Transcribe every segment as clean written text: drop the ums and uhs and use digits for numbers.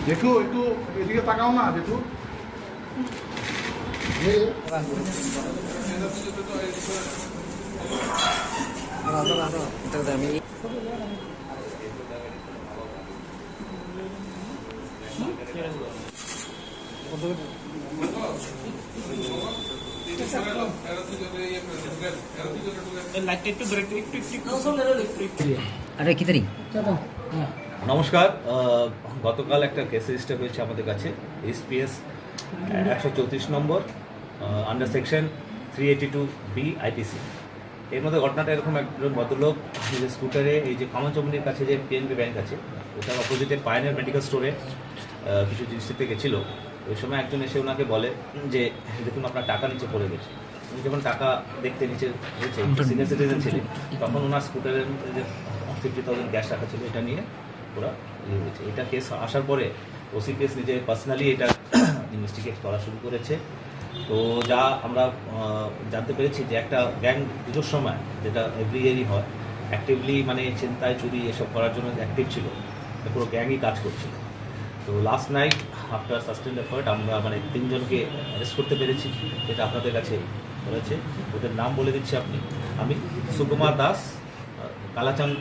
জেঠু একটু এদিকে তাকাও না জেঠু। নমস্কার, গতকাল একটা কেস রেজিস্টার হয়েছে আমাদের কাছে এসপিএস 134 নম্বর আন্ডার সেকশন 382B আইপিসি। এর মধ্যে ঘটনাটা এরকম, একজন ভদ্রলোক নিজের স্কুটারে এই যে কামাচমনির কাছে যে পিএনবি ব্যাংক আছে ওটার অপোজিটে পায়নিয়ার মেডিকেল স্টোরে কিছু জিনিস নিতে গেছিলো। ওই সময় একজন এসে ওনাকে বলে যে দেখুন আপনার টাকা নিচে পড়ে গেছে। উনি যখন টাকা দেখতে নিচে হয়েছে, সিনিয়র সিটিজেন ছিলেন, তখন ওনার স্কুটারের যে 50,000 ক্যাশ রাখা ছিল এটা নিয়ে ওরা ইয়ে হয়েছে। এটা কেস আসার পরে ওসিপিএস নিজে পার্সোনালি এটা ইনভেস্টিগেট করা শুরু করেছে। তো যা আমরা জানতে পেরেছি যে একটা গ্যাং পুজোর সময়, যেটা এভরি ইয়ারই হয়, অ্যাক্টিভলি মানে চিন্তায় চুরি এসব করার জন্য অ্যাক্টিভ ছিল, পুরো গ্যাংই কাজ করছিল। তো last night after sustained effort আমরা মানে 3 জনকে অ্যারেস্ট করতে পেরেছি, যেটা আপনাদের কাছে রয়েছে। ওদের নাম বলে দিচ্ছি আমি সুকুমার দাস, কালাচাঁদ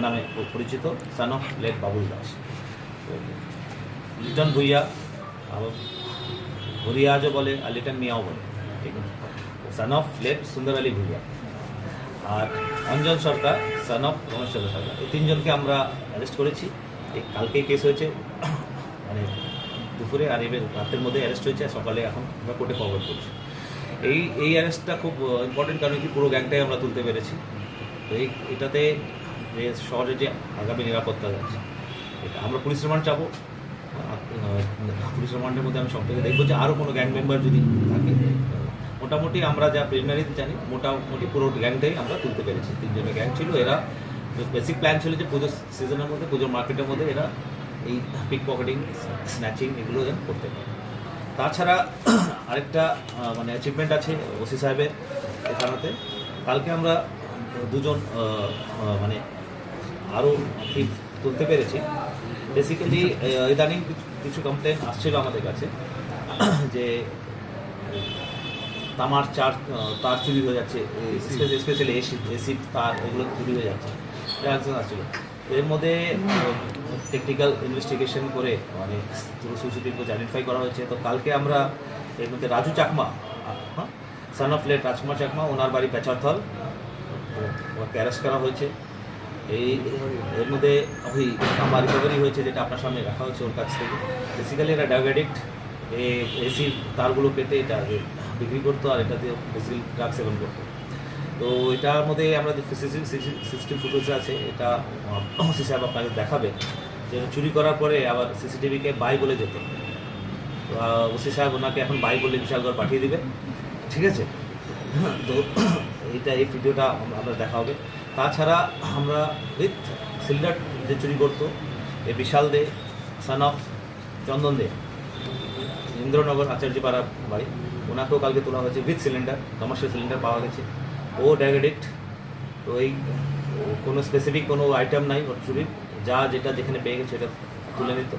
নামে পরিচিত, son of late Babul Das, Liton Bhuiyan, হরিয়াজও বলে আর লিটন মিয়াও বলে, ঠিক আছে, সান অফ লেট সুন্দর আলী ভুইয়া, আর অঞ্জন সরকার সান অফ রমেশচন্দ্র সরকার। এই 3 জনকে আমরা অ্যারেস্ট করেছি। এই কালকেই কেস হয়েছে মানে দুপুরে, আর এবার রাতের মধ্যে অ্যারেস্ট হয়েছে, সকালে এখন আমরা কোর্টে ফরওয়ার্ড করছি। এই অ্যারেস্টটা খুব ইম্পর্টেন্ট, কারণ কি পুরো গ্যাংটাই আমরা তুলতে পেরেছি। তো এটাতে যে শহরে যে আগামী নিরাপত্তা যাচ্ছে, এটা আমরা পুলিশ রিমান্ড চাবো। পুলিশ রিমান্ডের মধ্যে আমি সব থেকে দেখবো যে আরও কোনো গ্যাং মেম্বার যদি থাকে। মোটামুটি আমরা যা প্রিলিমিনারিতে জানি, মোটামুটি পুরো গ্যাংটাই আমরা তুলতে পেরেছি। 3 জনের গ্যাং ছিল। এরা বেসিক প্ল্যান ছিল যে পুজোর সিজনের মধ্যে, পুজোর মার্কেটের মধ্যে এরা এই পিক পকেটিং, স্ন্যাচিং এগুলো যেন করতে পারে। তাছাড়া আরেকটা মানে অ্যাচিভমেন্ট আছে ওসি সাহেবের থানাতে। কালকে আমরা 2 জন মানে আরও ঠিক তুলতে পেরেছি। বেসিক্যালি ইদানিং কিছু কমপ্লেন আসছিল আমাদের কাছে যে তামার তার চুরি হয়ে যাচ্ছে, স্পেশালি এসি তার, এগুলো চুরি হয়ে যাচ্ছে, ট্রানজাকশন আসছিল। এর মধ্যে টেকনিক্যাল ইনভেস্টিগেশন করে মানে পুরো সিসিটিভি আইডেন্টিফাই করা হয়েছে। তো কালকে আমরা এর মধ্যে Raju Chakma, son of late Rajkumar Chakma, ওনার বাড়ি পেচারথল, ওকে অ্যারেস্ট করা হয়েছে। এর মধ্যে ওই আমার রিকভারি হয়েছে, যেটা আপনার সামনে রাখা হয়েছে ওর কাছ থেকে। বেসিক্যালি এটা ড্রাগ অ্যাডিক্ট, এসির তারগুলো কেটে এটা বিক্রি করতো, আর এটাতে বেসিক্যালি ড্রাগ সেবন করতো। তো এটার মধ্যে আমরা যে সিসিটিভি ফুটেজ আছে, এটা ওসি সাহেব আপনাকে দেখাবে, যে চুরি করার পরে আবার সিসিটিভিকে বাই বলে যেত। তো ওসি সাহেব ওনাকে এখন বাই বলে বিশালগড় পাঠিয়ে দিবে, ঠিক আছে। তো এই ভিডিওটা আমরা দেখা হবে। তাছাড়া আমরা উইথ সিলিন্ডার যে চুরি করতো, এই বিশাল দে সান অফ চন্দন দে, ইন্দ্রনগর আচার্যপাড়া বাড়ি, ওনাকেও কালকে তোলা হয়েছে উইথ সিলিন্ডার, কমার্শিয়াল সিলিন্ডার পাওয়া গেছে। ও ড্রাগ অ্যাডিক্ট। তো এই কোনো স্পেসিফিক কোনো আইটেম নাই ওর চুরির, যেটা যেখানে পেয়ে গেছে এটা তুলে নিত,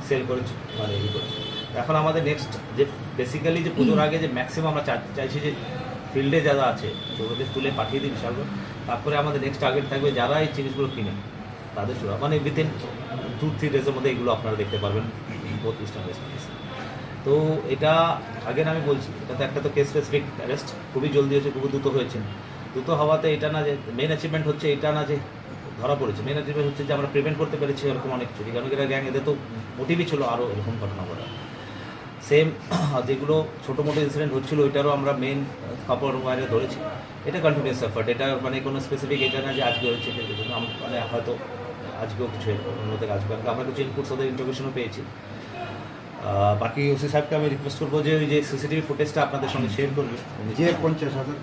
সেল করে মানে ই করে। এখন আমাদের নেক্সট যে বেসিক্যালি যে পুজোর আগে যে ম্যাক্সিমাম আমরা চাইছি যে ফিল্ডে যারা আছে ওদের তুলে পাঠিয়ে দিই বিশালগড়। তারপরে আমাদের নেক্সট টার্গেট থাকবে যারা এই জিনিসগুলো কিনে তাদের চূড়া, মানে উইথিন 2-3 ডেজের মধ্যে এগুলো আপনারা দেখতে পারবেন বোথ ইস্টার্ন ওয়েস্ট কেস। তো এটা আগের আমি বলছি, এটাতে একটা তো কেস স্পেসিফিক অ্যারেস্ট খুবই জলদি হয়েছে, খুবই দ্রুত হয়েছে। দ্রুত হওয়াতে এটা না যে মেন অ্যাচিভমেন্ট হচ্ছে, এটা না যে ধরা পড়েছে, মেন অ্যাচিভমেন্ট হচ্ছে যে আমরা প্রিভেন্ট করতে পেরেছি এরকম অনেক চুরি। কারণ এরা গ্যাং, এদের তো মোটিভই ছিল আরও এরকম ঘটনা ঘটা। সেম যেগুলো ছোটো মোটো ইনসিডেন্ট হচ্ছিলো, ওইটারও আমরা মেন কাপড় বাইরে ধরেছি। এটা কন্টিনিউয়াস এফার্ট, এটা মানে কোনো স্পেসিফিক এটা না যে আজকে হয়েছে, মানে হয়তো আজকেও কিছু অন্য থেকে আসবে। আমরা কিছু ইনপুটস ওদের ইনফরমেশনও পেয়েছি। বাকি ওসি সাহেবকে আমি রিকোয়েস্ট করবো যে ওই যে সিসিটিভি ফুটেজটা আপনাদের সঙ্গে শেয়ার করবে, যে 50,000